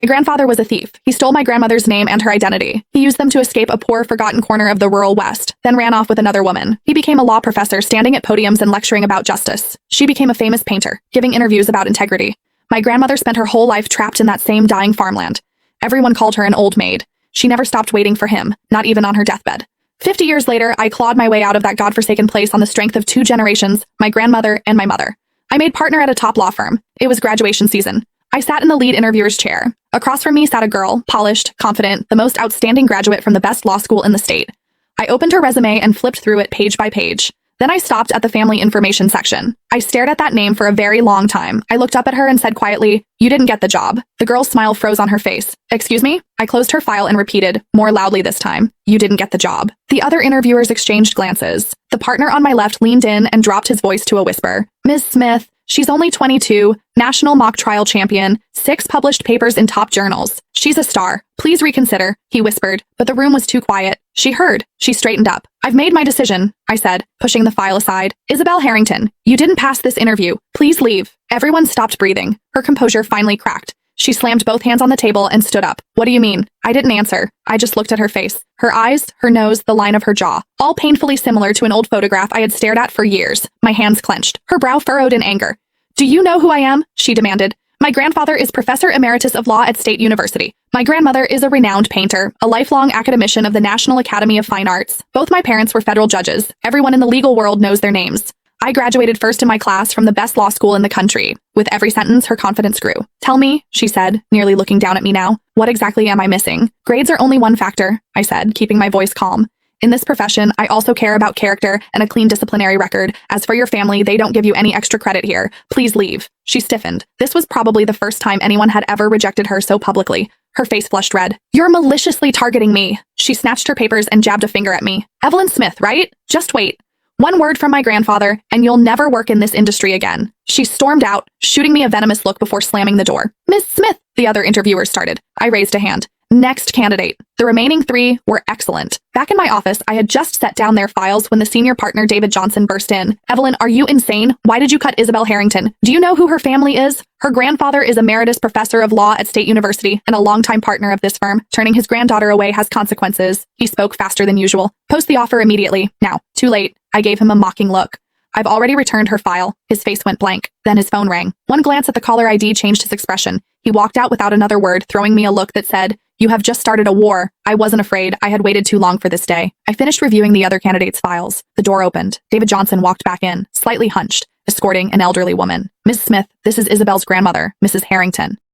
My grandfather was a thief. He stole my grandmother's name and her identity. He used them to escape a poor, forgotten corner of the rural West, then ran off with another woman. He became a law professor, standing at podiums and lecturing about justice. She became a famous painter, giving interviews about integrity. My grandmother spent her whole life trapped in that same dying farmland. Everyone called her an old maid. She never stopped waiting for him, not even on her deathbed. 50 years later, I clawed my way out of that godforsaken place on the strength of 2 generations, my grandmother and my mother. I made partner at a top law firm. It was graduation season. I sat in the lead interviewer's chair. Across from me sat a girl, polished, confident, the most outstanding graduate from the best law school in the state. I opened her resume and flipped through it page by page. Then I stopped at the family information section. I stared at that name for a very long time. I looked up at her and said quietly, "You didn't get the job." The girl's smile froze on her face. "Excuse me?" I closed her file and repeated, more loudly this time, "You didn't get the job." The other interviewers exchanged glances. The partner on my left leaned in and dropped his voice to a whisper. "Ms. Smith, she's only 22, national mock trial champion, 6 published papers in top journals. She's a star. Please reconsider," he whispered, but the room was too quiet. She heard. She straightened up. "I've made my decision," I said, pushing the file aside. "Isabel Harrington, you didn't pass this interview. Please leave." Everyone stopped breathing. Her composure finally cracked. She slammed both hands on the table and stood up. "What do you mean?" I didn't answer. I just looked at her face. Her eyes, her nose, the line of her jaw, all painfully similar to an old photograph I had stared at for years. My hands clenched. Her brow furrowed in anger. "Do you know who I am?" she demanded. "My grandfather is Professor Emeritus of Law at State University. My grandmother is a renowned painter, a lifelong academician of the National Academy of Fine Arts. Both my parents were federal judges. Everyone in the legal world knows their names. I graduated first in my class from the best law school in the country." With every sentence, her confidence grew. "Tell me," she said, nearly looking down at me now, "what exactly am I missing?" "Grades are only one factor," I said, keeping my voice calm. "In this profession, I also care about character and a clean disciplinary record. As for your family, they don't give you any extra credit here. Please leave." She stiffened. This was probably the first time anyone had ever rejected her so publicly. Her face flushed red. "You're maliciously targeting me." She snatched her papers and jabbed a finger at me. "Evelyn Smith, right? Just wait. One word from my grandfather, and you'll never work in this industry again." She stormed out, shooting me a venomous look before slamming the door. "Miss Smith," the other interviewers started. I raised a hand. "Next candidate." The remaining 3 were excellent. Back in my office, I had just set down their files when the senior partner David Johnson burst in. "Evelyn, are you insane? Why did you cut Isabel Harrington? Do you know who her family is? Her grandfather is Emeritus Professor of Law at State University and a longtime partner of this firm. Turning his granddaughter away has consequences." He spoke faster than usual. "Post the offer immediately. Now." "Too late." I gave him a mocking look. "I've already returned her file." His face went blank. Then his phone rang. One glance at the caller ID changed his expression. He walked out without another word, throwing me a look that said, "You have just started a war." I wasn't afraid. I had waited too long for this day. I finished reviewing the other candidates' files. The door opened. David Johnson walked back in, slightly hunched, escorting an elderly woman. "Miss Smith, this is Isabel's grandmother, Mrs. Harrington."